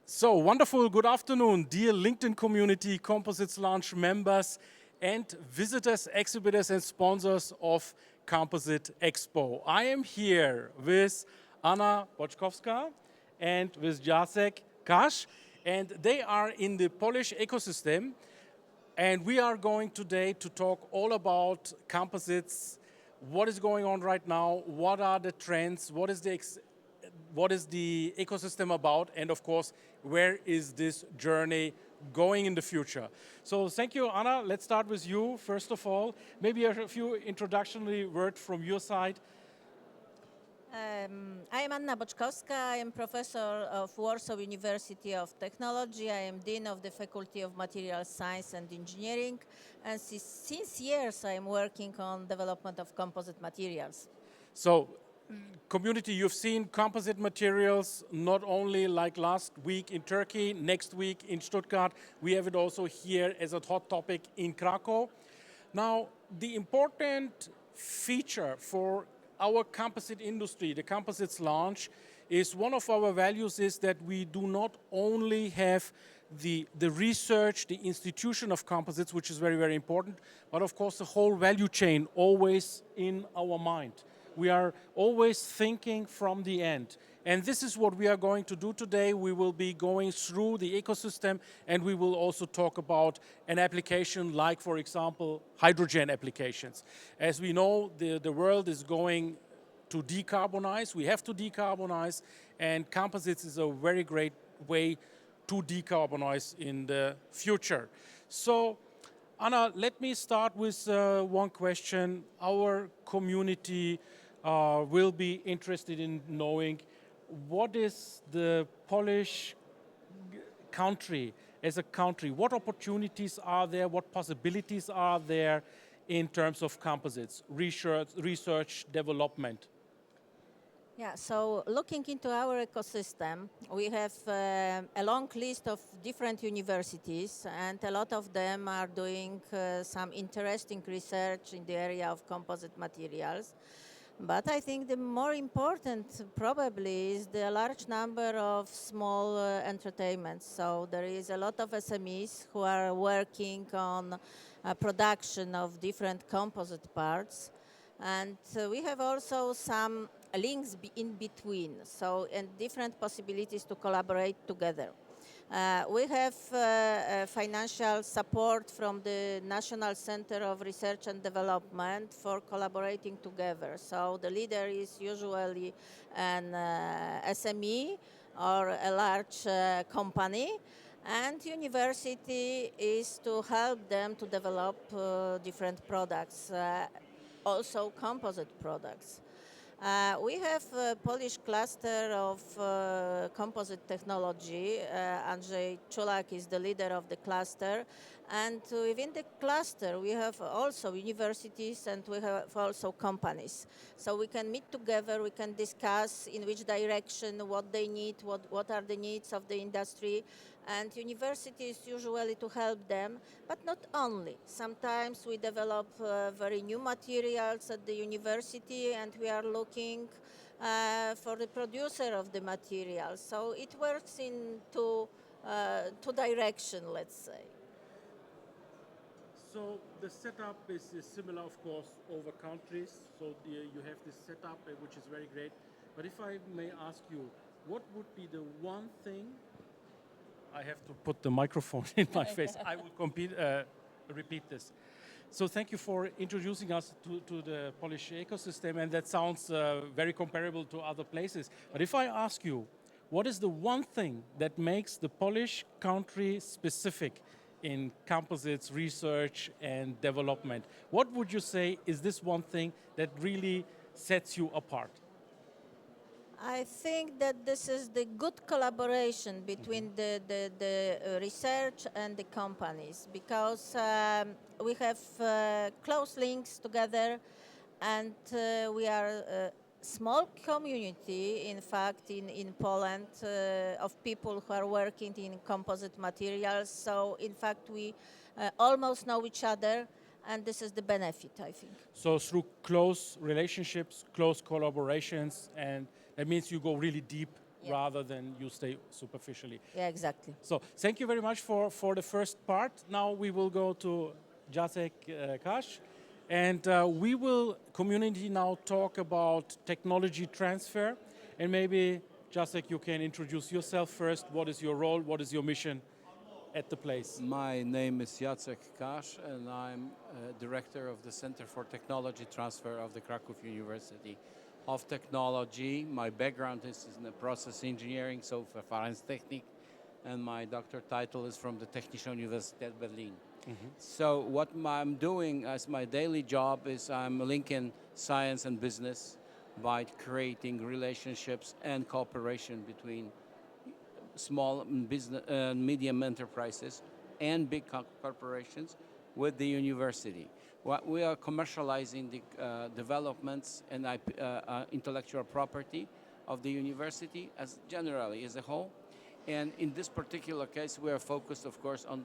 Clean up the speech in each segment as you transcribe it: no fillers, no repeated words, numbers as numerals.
So wonderful, good afternoon, dear LinkedIn community, Composites Launch members and visitors, exhibitors and sponsors of Composite-EXPO. I am here with Anna Boczkowska and with Jacek Kasz, and they are in the Polish ecosystem, and we are going today to talk all about composites, what is going on right now, what are the trends, what is the ecosystem about, and of course, where is this journey going in the future? So thank you, Anna. Let's start with you, first of all. Maybe a few introductory words from your side. I am Anna Boczkowska. I am professor of Warsaw University of Technology. I am dean of the Faculty of Materials Science and Engineering. And since years, I am working on development of composite materials. So, community, you've seen composite materials not only like last week in Turkey, next week in Stuttgart, we have it also here as a hot topic in Krakow. Now, the important feature for our composite industry, the Composites launch, is one of our values is that we do not only have the research, the institution of composites, which is very, very important, but of course the whole value chain always in our mind. We are always thinking from the end. And this is what we are going to do today. We will be going through the ecosystem, and we will also talk about an application like, for example, hydrogen applications. As we know, the world is going to decarbonize. We have to decarbonize, and composites is a very great way to decarbonize in the future. So, Anna, let me start with one question. Our community will be interested in knowing what is the Polish country as a country, what opportunities are there, what possibilities are there in terms of composites, research development? Yeah, so looking into our ecosystem, we have a long list of different universities, and a lot of them are doing some interesting research in the area of composite materials. But I think the more important probably is the large number of small entertainments. So there is a lot of SMEs who are working on production of different composite parts. And we have also some links in between, so and different possibilities to collaborate together. We have financial support from the National Center of Research and Development for collaborating together. So the leader is usually an SME or a large company, and university is to help them to develop different products, also composite products. We have a Polish cluster of composite technology. Andrzej Czulak is the leader of the cluster. And within the cluster, we have also universities and we have also companies. So we can meet together, we can discuss in which direction, what they need, what are the needs of the industry. And universities usually to help them, but not only. Sometimes we develop very new materials at the university and we are looking for the producer of the materials. So it works in two directions, let's say. So the setup is similar, of course, over countries. So you have this setup, which is very great. But if I may ask you, what would be the one thing? I have to put the microphone in my face. I will repeat this. So thank you for introducing us to the Polish ecosystem, and that sounds very comparable to other places. But if I ask you, what is the one thing that makes the Polish country specific in composites research and development? What would you say is this one thing that really sets you apart? I think that this is the good collaboration between the research and the companies, because we have close links together, and we are a small community, in fact, in Poland, of people who are working in composite materials. So, in fact, we almost know each other, and this is the benefit, I think. So through close relationships, close collaborations, and that means you go really deep rather than you stay superficially. Yeah, exactly. So thank you very much for the first part. Now we will go to Jacek Kasz, and we will community now talk about technology transfer, and maybe Jacek, you can introduce yourself first. What is your role? What is your mission at the place? My name is Jacek Kasz, and I'm director of the Center for Technology Transfer of the Krakow University of Technology. My background is in the process engineering, so for Vereinstechnik, and my doctor title is from the Technische Universität Berlin. So what I'm doing as my daily job is I'm linking science and business by creating relationships and cooperation between small business, medium enterprises and big corporations with the university. We are commercializing the developments and intellectual property of the university as generally as a whole. And in this particular case, we are focused, of course, on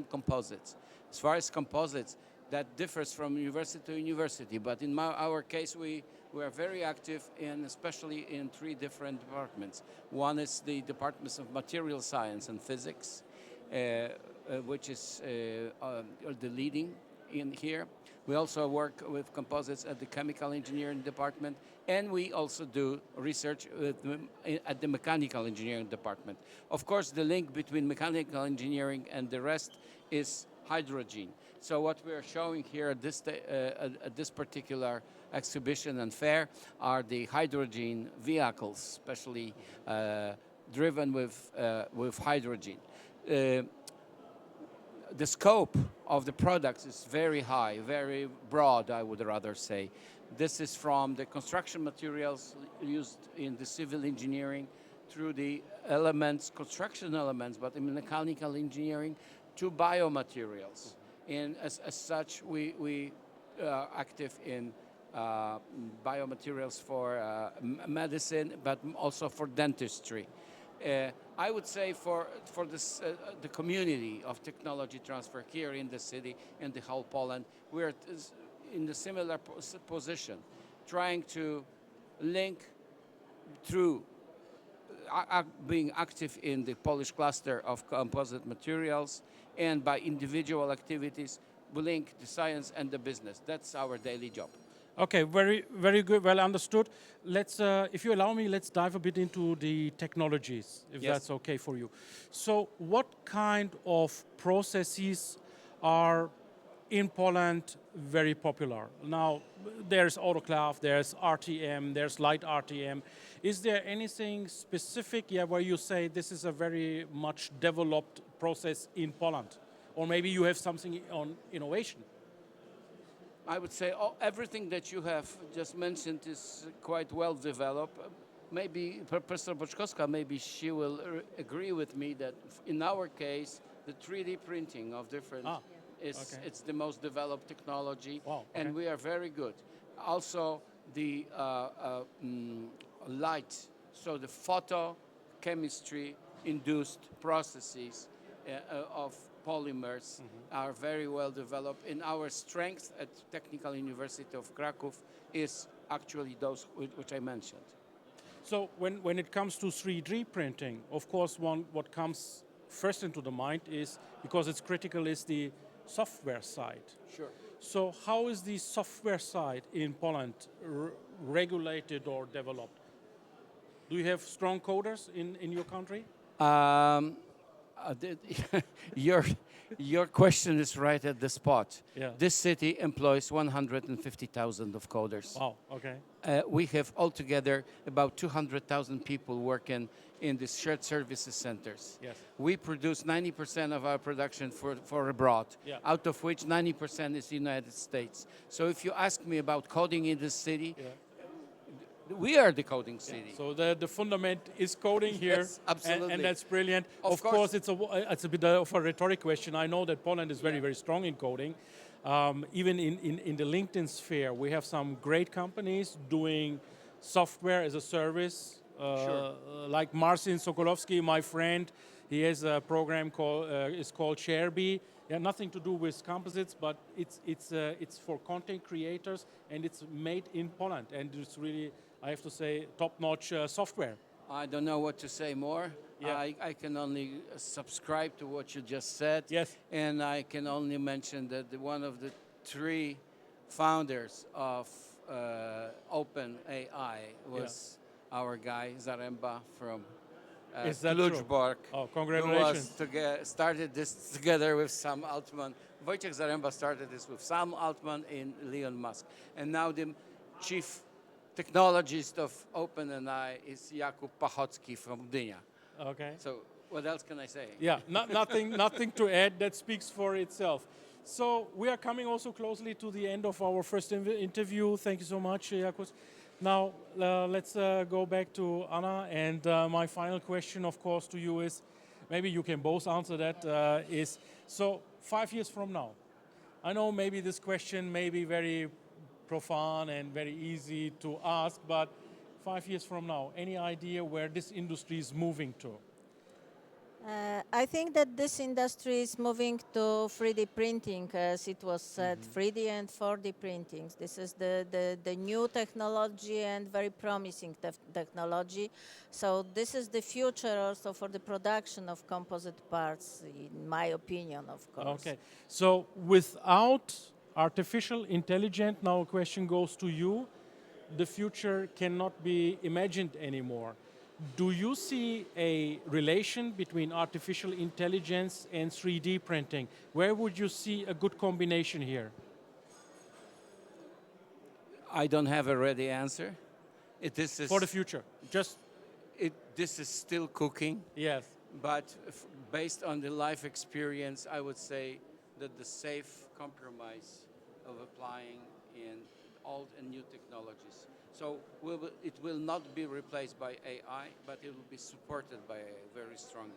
composites. As far as composites, that differs from university to university. But in our case, we are very active, especially in 3 different departments. One is the Departments of Material Science and Physics, which is the leading in here. We also work with composites at the Chemical Engineering Department, and we also do research at the Mechanical Engineering Department. Of course, the link between mechanical engineering and the rest is hydrogen. So what we are showing here at this particular exhibition and fair are the hydrogen vehicles, especially driven with hydrogen. The scope of the products is very high, very broad, I would rather say. This is from the construction materials used in the civil engineering through the elements, construction elements, but in mechanical engineering to biomaterials. And as such, we are active in biomaterials for medicine, but also for dentistry. I would say for this, the community of technology transfer here in the city and the whole Poland, we are in the similar position, trying to link through being active in the Polish cluster of composite materials, and by individual activities, we link the science and the business. That's our daily job. Okay, very good, well understood. Let's, if you allow me, let's dive a bit into the technologies, if that's okay for you. So what kind of processes are in Poland very popular? Now, there's autoclave, there's RTM, there's light RTM. Is there anything specific, where you say this is a very much developed process in Poland? Or maybe you have something on innovation? I would say everything that you have just mentioned is quite well developed. Maybe Professor Boczkowska, maybe she will agree with me that in our case, the 3D printing of different it's the most developed technology, and we are very good. Also, the light, so the photochemistry induced processes of polymers are very well developed. And our strength at Technical University of Krakow is actually those which I mentioned. So when it comes to 3D printing, of course, what comes first into the mind is, because it's critical, is the software side. Sure. So how is the software side in Poland regulated or developed? Do you have strong coders in your country? Your question is right at the spot. Yeah. This city employs 150,000 of coders. Wow, okay. We have altogether about 200,000 people working in the shared services centers. Yes. We produce 90% of our production for abroad, out of which 90% is the United States. So if you ask me about coding in this city, we are the coding city. So the fundament is coding here, yes, absolutely. And that's brilliant. Of course, it's a bit of a rhetoric question. I know that Poland is very, very strong in coding. Even in the LinkedIn sphere, we have some great companies doing software as a service. Like Marcin Sokolowski, my friend, he has a program called ShareBee. Yeah, nothing to do with composites, but it's for content creators, and it's made in Poland, and it's really, I have to say, top-notch software. I don't know what to say more. Yeah. I can only subscribe to what you just said. Yes. And I can only mention that one of the 3 founders of OpenAI was our guy, Zaremba, from Is that true? Kluczbork. Oh, Who congratulations. was started this together with Sam Altman. Wojciech Zaremba started this with Sam Altman and Elon Musk. And now the chief technologist of OpenAI is Jakub Pachocki from Gdynia. Okay. So what else can I say? Yeah, nothing to add. That speaks for itself. So we are coming also closely to the end of our first interview. Thank you so much, Jakub. Now let's go back to Anna. And my final question, of course, to you is, maybe you can both answer that, is, so 5 years from now, I know maybe this question may be very profound and very easy to ask, but 5 years from now, any idea where this industry is moving to? I think that this industry is moving to 3D printing, as it was said, 3D and 4D printings. This is the new technology and very promising technology. So this is the future also for the production of composite parts, in my opinion, of course. Okay, so without artificial intelligence, now a question goes to you, the future cannot be imagined anymore. Do you see a relation between artificial intelligence and 3D printing? Where would you see a good combination here? I don't have a ready answer. This is For the future, just, this is still cooking, yes. but based on the life experience, I would say that the safe compromise of applying in old and new technologies. So it will not be replaced by AI, but it will be supported by AI very strongly.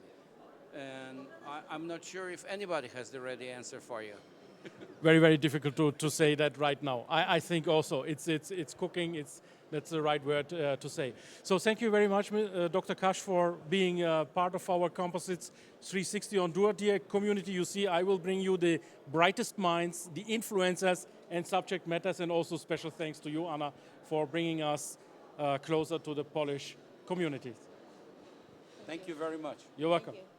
And I'm not sure if anybody has the ready answer for you. Very, very difficult to say that right now. I think also it's cooking. That's the right word to say. So thank you very much, Dr. Kasz, for being part of our Composites 360 on Tour. Dear community, you see, I will bring you the brightest minds, the influencers and subject matters, and also special thanks to you, Anna, for bringing us closer to the Polish communities. Thank you very much. You're welcome. Thank you.